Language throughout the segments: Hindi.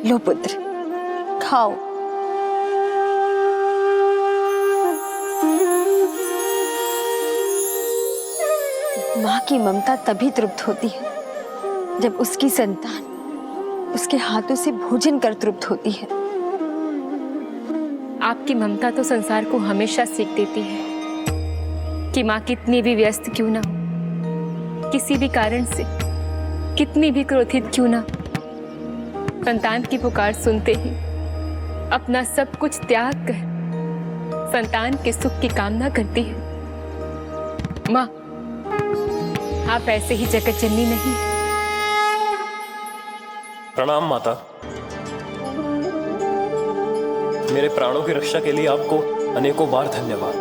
लो पुत्र, खाओ। माँ की ममता तभी तृप्त होती है जब उसकी संतान उसके हाथों से भोजन कर तृप्त होती है। आपकी ममता तो संसार को हमेशा सीख देती है कि माँ कितनी भी व्यस्त क्यों ना हो, किसी भी कारण से कितनी भी क्रोधित क्यों ना, संतान की पुकार सुनते ही अपना सब कुछ त्याग कर संतान के सुख की कामना करती है। माँ, आप ऐसे ही जगत जननी नहीं। प्रणाम माता। मेरे प्राणों की रक्षा के लिए आपको अनेकों बार धन्यवाद।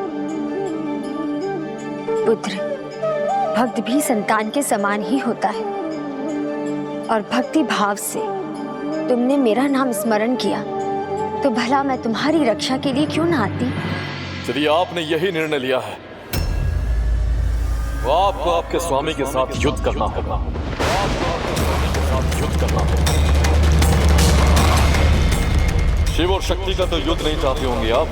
पुत्र, भक्त भी संतान के समान ही होता है और भक्ति भाव से तुमने मेरा नाम स्मरण किया तो भला मैं तुम्हारी रक्षा के लिए क्यों ना आती। यदि आपने यही निर्णय लिया है तो आपको आपके स्वामी के साथ युद्ध करना होगा। शिव और शक्ति का तो युद्ध नहीं चाहते होंगे आप,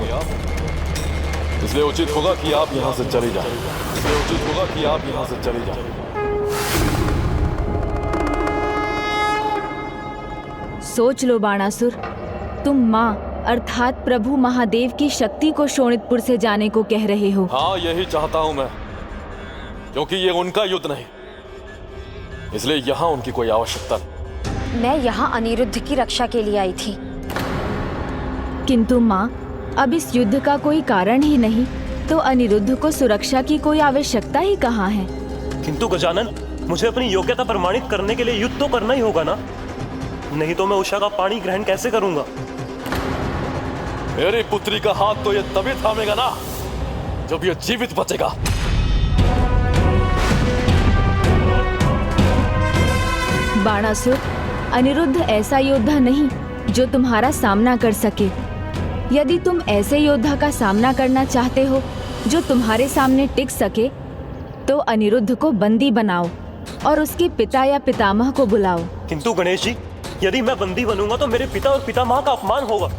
इसलिए उचित होगा कि आप यहां से चले जाएं। सोच लो बाणासुर, तुम माँ अर्थात प्रभु महादेव की शक्ति को शोणितपुर से जाने को कह रहे हो। हाँ, यही चाहता हूं मैं, क्योंकि ये उनका युद्ध नहीं, इसलिए यहाँ उनकी कोई आवश्यकता नहीं। मैं यहाँ अनिरुद्ध की रक्षा के लिए आई थी। किंतु माँ, अब इस युद्ध का कोई कारण ही नहीं तो अनिरुद्ध को सुरक्षा की कोई आवश्यकता ही कहाँ है। किंतु गजानन, मुझे अपनी योग्यता प्रमाणित करने के लिए युद्ध तो करना ही होगा ना, नहीं तो मैं उषा का पानी ग्रहण कैसे करूंगा। मेरी पुत्री का हाथ तो ये तभी थामेगा ना जब ये जीवित बचेगा। बाणासुर, अनिरुद्ध ऐसा योद्धा नहीं जो तुम्हारा सामना कर सके। यदि तुम ऐसे योद्धा का सामना करना चाहते हो जो तुम्हारे सामने टिक सके तो अनिरुद्ध को बंदी बनाओ और उसके पिता या पितामह को बुलाओ। किंतु गणेश जी, यदि मैं बंदी बनूंगा तो मेरे पिता और पितामह का अपमान होगा।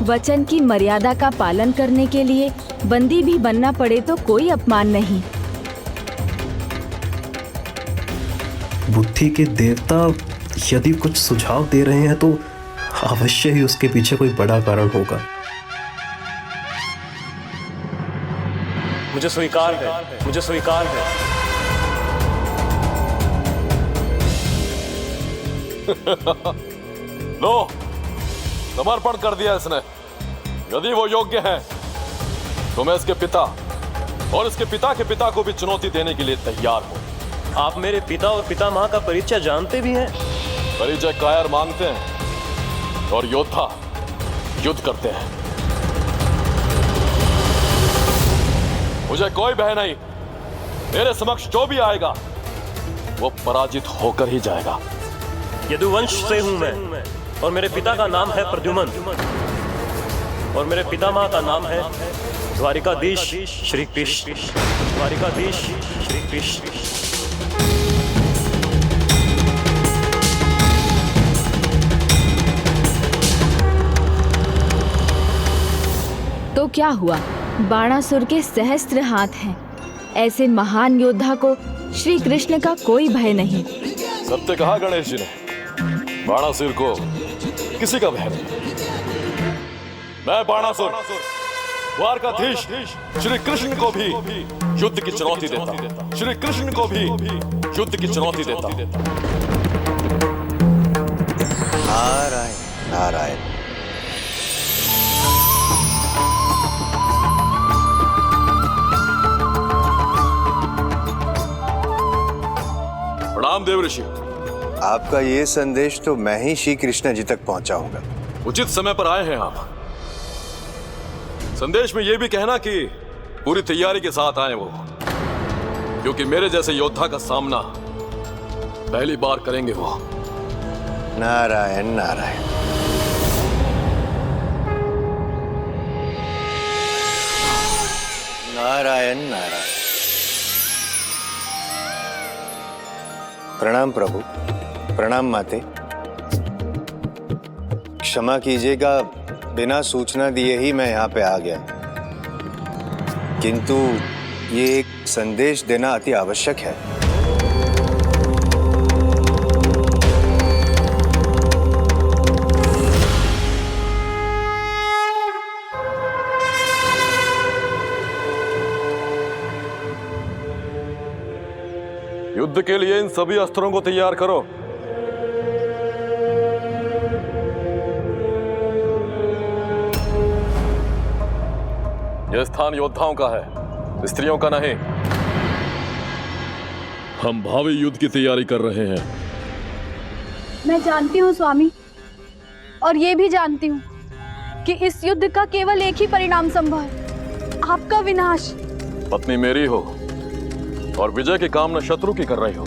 वचन की मर्यादा का पालन करने के लिए बंदी भी बनना पड़े तो कोई अपमान नहीं। बुद्धि के देवता यदि कुछ सुझाव दे रहे हैं तो अवश्य ही उसके पीछे कोई बड़ा कारण होगा। मुझे स्वीकार है, मुझे स्वीकार है। लो, समर्पण कर दिया इसने। यदि वो योग्य है तो मैं इसके पिता और इसके पिता के पिता को भी चुनौती देने के लिए तैयार हूं। आप मेरे पिता और पितामह का परिचय जानते भी हैं? परिचय कायर मांगते हैं और योद्धा युद्ध करते हैं। मुझे कोई भय नहीं, मेरे समक्ष जो भी आएगा वो पराजित होकर ही जाएगा। यदुवंश से हूं मैं और मेरे पिता का नाम है प्रद्युमन और मेरे पितामह का नाम है द्वारिकाधीश श्री कृष्ण। द्वारिकाधीश श्री कृष्ण। तो क्या हुआ, बाणासुर के सहस्त्र हाथ हैं। ऐसे महान योद्धा को श्री कृष्ण का कोई भय नहीं। सत्य कहा गणेश जी ने, बाणासुर को किसी का भय नहीं। मैं बाणासुर द्वारकाधीश श्री कृष्ण को भी युद्ध की चुनौती देता। श्री कृष्ण को भी युद्ध की चुनौती देता। नारायण नारायण। प्रणाम देव ऋषि। आपका ये संदेश तो मैं ही श्री कृष्ण जी तक पहुंचाऊंगा। उचित समय पर आए हैं आप। संदेश में यह भी कहना कि पूरी तैयारी के साथ आए वो, क्योंकि मेरे जैसे योद्धा का सामना पहली बार करेंगे वो। नारायण नारायण। नारायण नारायण। प्रणाम प्रभु, प्रणाम माते। क्षमा कीजिएगा, बिना सूचना दिए ही मैं यहाँ पे आ गया, किंतु ये एक संदेश देना अति आवश्यक है। युद्ध के लिए इन सभी अस्त्रों को तैयार करो। यह स्थान योद्धाओं का है, स्त्रियों का नहीं। हम भावी युद्ध की तैयारी कर रहे हैं। मैं जानती हूँ स्वामी, और ये भी जानती हूँ कि इस युद्ध का केवल एक ही परिणाम संभव है, आपका विनाश। पत्नी मेरी हो और विजय की कामना शत्रु की कर रही हो,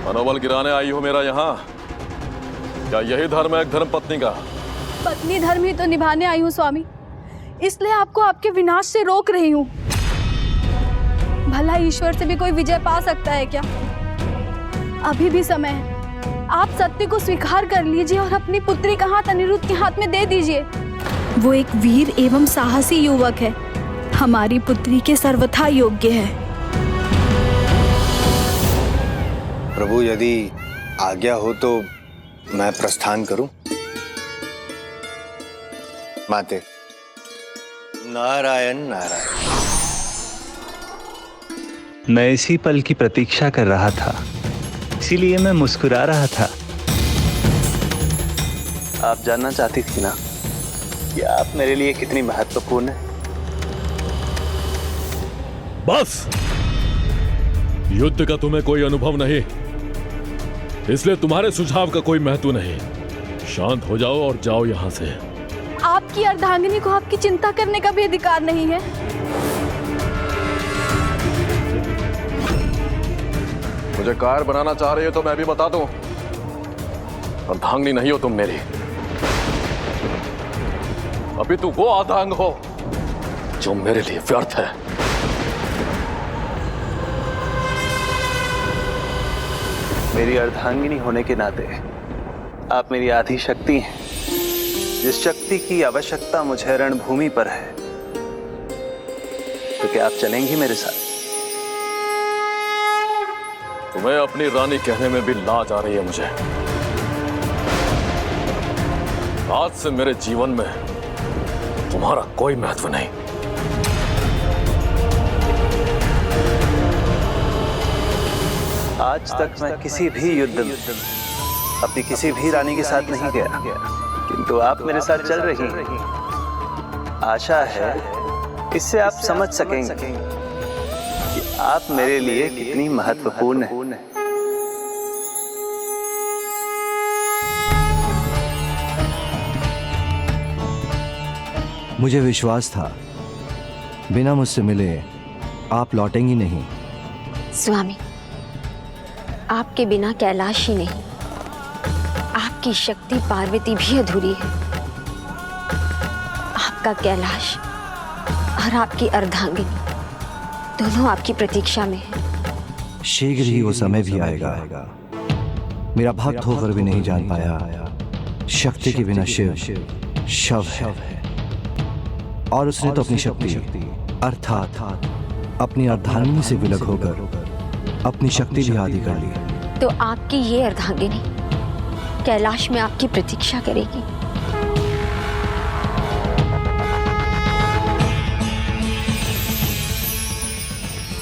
मनोबल गिराने आई हो मेरा यहाँ। क्या यही धर्म है एक धर्म पत्नी का? पत्नी धर्म ही तो निभाने आई हूँ स्वामी, इसलिए आपको आपके विनाश से रोक रही हूँ। भला ईश्वर से भी कोई विजय पा सकता है क्या? अभी भी समय है, आप सत्य को स्वीकार कर लीजिए और अपनी पुत्री का हाथ अनिरुद्ध के हाथ में दे दीजिए। वो एक वीर एवं साहसी युवक है, हमारी पुत्री के सर्वथा योग्य है। प्रभु, यदि आज्ञा हो तो मैं प्रस्थान करूं? माते, नारायण नारायण। मैं इसी पल की प्रतीक्षा कर रहा था, इसीलिए मैं मुस्कुरा रहा था। आप जानना चाहती थी ना कि आप मेरे लिए कितनी महत्वपूर्ण है। बस, युद्ध का तुम्हें कोई अनुभव नहीं, इसलिए तुम्हारे सुझाव का कोई महत्व नहीं। शांत हो जाओ और जाओ यहां से। आपकी अर्धांगिनी को आपकी चिंता करने का भी अधिकार नहीं है। मुझे कार बनाना चाह रही हो तो मैं भी बता दूं, अर्धांगिनी नहीं हो तुम मेरी। अभी तू वो अर्धांग हो जो मेरे लिए व्यर्थ है। मेरी अर्धांगिनी होने के नाते आप मेरी आधी शक्ति हैं। जिस शक्ति की आवश्यकता मुझे रणभूमि पर है, तो क्या आप चलेंगी मेरे साथ? तुम्हें अपनी रानी कहने में भी लाज आ रही है मुझे। आज से मेरे जीवन में तुम्हारा कोई महत्व नहीं। आज तक मैं किसी भी युद्ध में अपनी किसी भी रानी के साथ नहीं गया, किंतु आप मेरे साथ चल रही हैं। आशा है इससे आप समझ सकेंगे कि आप मेरे लिए कितनी महत्वपूर्ण हैं। मुझे विश्वास था बिना मुझसे मिले आप लौटेंगी नहीं। स्वामी, आपके बिना कैलाश ही नहीं, आपकी शक्ति पार्वती भी अधूरी है। आपका कैलाश और आपकी अर्धांगिनी दोनों आपकी प्रतीक्षा में है। शीघ्र ही वो समय भी आएगा। मेरा भक्त होकर भी नहीं जान पाया, शक्ति के बिना शिव शव है। और उसने तो अपनी शक्ति अर्थात अपनी अर्धांगिनी से विलग होकर अपनी शक्ति भी आदि कर ली। तो आपकी ये अर्धांगिनी कैलाश में आपकी प्रतीक्षा करेगी।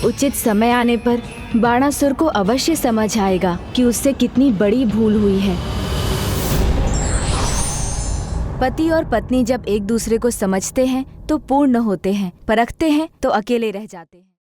उचित समय आने पर बाणासुर को अवश्य समझ आएगा कि उससे कितनी बड़ी भूल हुई है। पति और पत्नी जब एक दूसरे को समझते हैं तो पूर्ण होते हैं, परखते हैं तो अकेले रह जाते हैं।